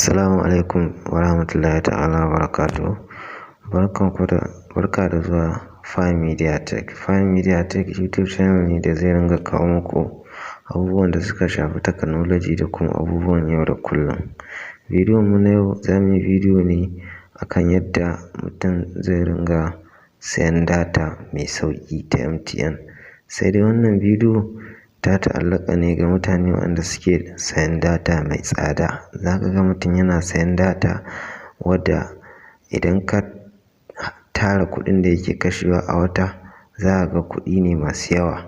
Assalamu alaikum wa rahmatullahi ta'ala wa barakatuhu. Barka da zuwa Fine Media Tech. Fine Media Tech YouTube channel ne da zai ringa kawo muku abubuwan da suka shafi technology da kuma abubuwan yau da kullum. Bidiyon mu na yau za mu yi bidiyo ne akan yadda mutum zai ringa sayan data mai sauƙi ta MTN. Sai dai wannan bidiyo ta ta'allaka ne ga mutane waɗanda suke sayan data mai tsada. Za ka ga mutum yana sayan data wadda idan ka tara kuɗin da yake kashewa a wata, za ka ga kuɗi ne masu yawa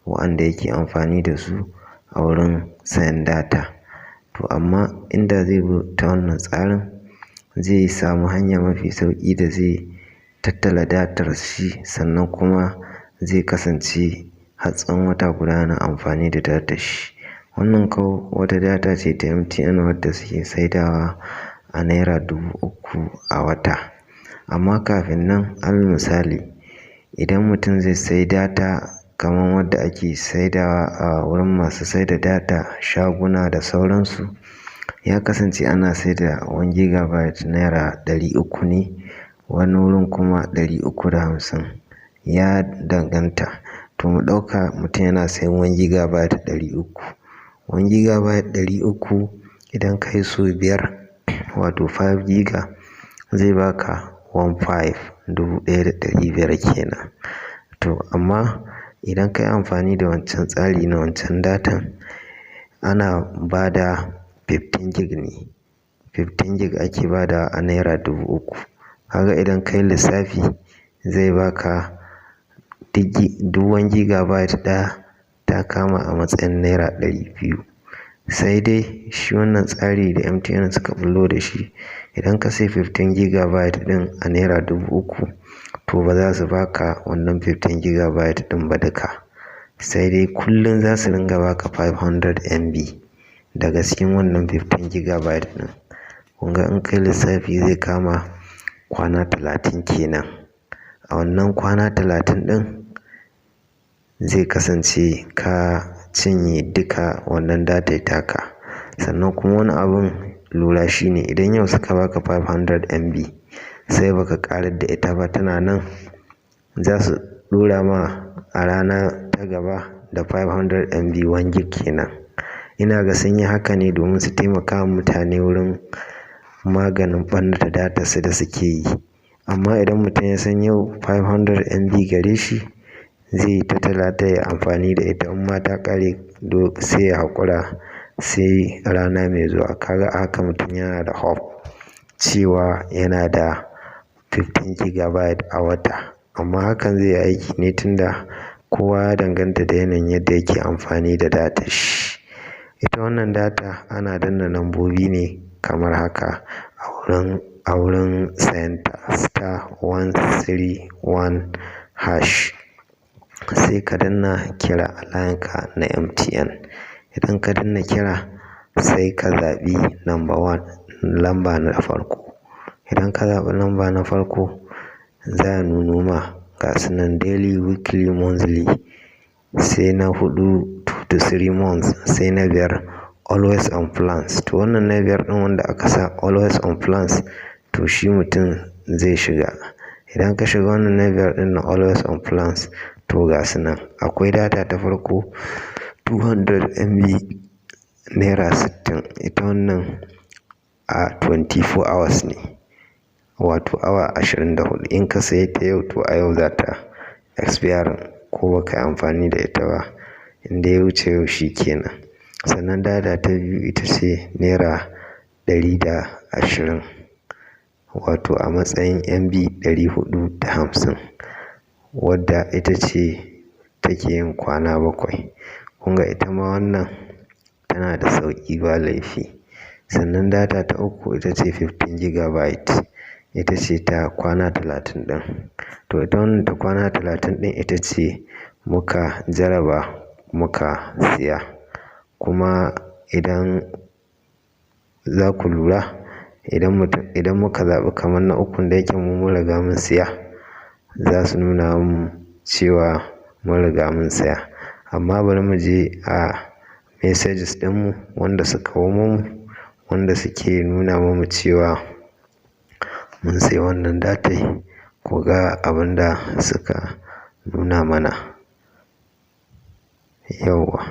waɗanda yake amfani da su a wurin sayan data. To amma inda zai bi ta wannan tsarin, zai samu hanya mafi sauƙi da zai tattala datar shi, sannan kuma zai kasance har tsawon wata guda yana amfani da datar shi. Wannan kau wata data ce ta MTN wadda suke saidawa a naira 3000 a wata. Amma kafin nan, alal misali, idan mutum zai sayi data kamar wadda ake saidawa a wurin masu saida data, shaguna da sauransu, ya kasance ana saida 1 gigabyte naira 300 ne, wani wurin kuma 350, ya danganta. To mu ɗauka mutum yana sayan 1 gigabyte 300. 1 gigabyte 300 idan ka yi so 5, wato 5 giga, zai baka 15,000 kenan. To amma idan ka yi amfani da wancan tsari na wancan datan, ana ba da 15 gig ne. 15 gig ake ba da a naira 3000. Kaga idan ka yi lissafi, zai baka duk 1 gigabyte ɗaya ta kama a matsayin naira 200. Sai dai shi wannan tsari da MTN suka ɓullo da shi, idan ka sai 15 gigabyte ɗin a naira 3000, to ba za su baka wannan 15 gigabyte ɗin ba duka. Sai dai kullum za su ringa baka 500 MB daga cikin wannan 15 gigabyte ɗin. Kun ga in kai lissafi zai kama kwana 30 kenan. A wannan kwana 30 ɗin zai kasance ka cinye duka wannan data taka. Sannan kuma wani abun lura shine, idan yau suka baka 500 MB sai baka ƙarar da ita ba, tana nan, za su ɗora ma a rana ta gaba da 500 MB 1 gig kenan. Ina ga sun yi haka ne domin su taimaka wa mutane wurin maganin ɓannata datar su da suke yi. Amma idan mutum ya san yau 500 MB gare shi, zai yi ta talata ya amfani da ita, in ma ta ƙare sai ya haƙura sai rana mai zuwa. Kaga a haka mutum yana da hope cewa yana da 15 gigabyte a wata. Amma hakan zai yi aiki ne tunda kowa ya danganta da yanayin yadda yake amfani da datar shi. Ita wannan data ana danna lambobi ne kamar haka a wurin sayanta: *131#. Sai ka danna kira a layinka na MTN. Idan ka danna kira, sai ka zaɓi number 1, lamba na farko. Idan ka zaɓi lamba na farko, za a nuno ma ga su nan daily, weekly, monthly. Sai na 4, 2 to 3 months. Sai na 5, always on plans. To wannan na 5 ɗin wanda aka sa always on plans, to shi mutum zai shiga. Idan ka shiga wannan na 5 ɗin na always on plans, to ga su nan. Akwai data ta farko 200 MB naira 60. Ita wannan a 24 hours ne, wato awa 24. In ka saye ta yau, to a yau za ta expire ko ba ka yi amfani da ita ba. Inda ya wuce yau shi kenan. Sannan data ta biyu ita ce naira 120, wato a matsayin MB 450, wadda ita ce take yin kwana 7. Kun ga ita ma wannan tana da sauƙi ba laifi. Sannan data ta uku ita ce 15 gigabyte. Ita ce ta kwana 30 ɗin. To ita wannan ta kwana 30 ɗin ita ce muka jaraba muka siya. Kuma idan za ku lura, idan muka zaɓi kamar na ukun da yake mun riga mun siya, za su nuna mun cewa mun riga mun saya. Amma bari mu je a messages ɗinmu wanda suka kawo mu, wanda suke nuna mamu cewa mun sai wannan datai. Ku ga abin da suka nuna mana. Yauwa.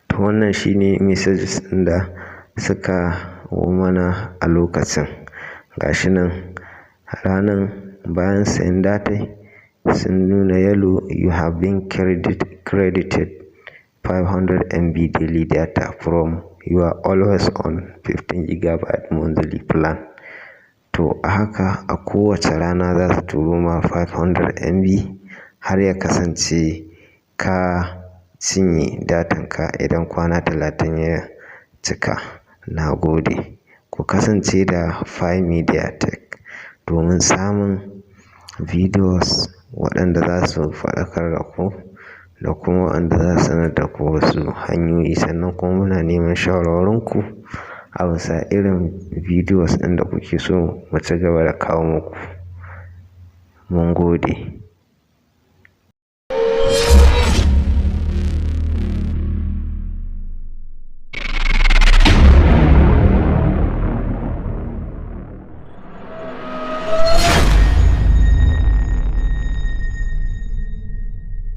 To wannan shine messages ɗin da suka mana a lokacin. Gashi nan ranan bayan sayan datai sun nuna yellow, you have been credited 500 MB daily data from your always on 15 GB monthly plan. To a haka a kowace rana za su turo ma 500 MB har ya kasance ka cinye datanka idan kwana 30 ya cika. Na gode. Ku kasance da Pi Media Tech domin samun videos waɗanda za su faɗakar da ku da kuma waɗanda za su sanar da ku wasu hanyoyi. Sannan kuma muna neman shawarwarinku a bisa irin videos ɗin da kuke so mu ci gaba da kawo muku. Mun gode.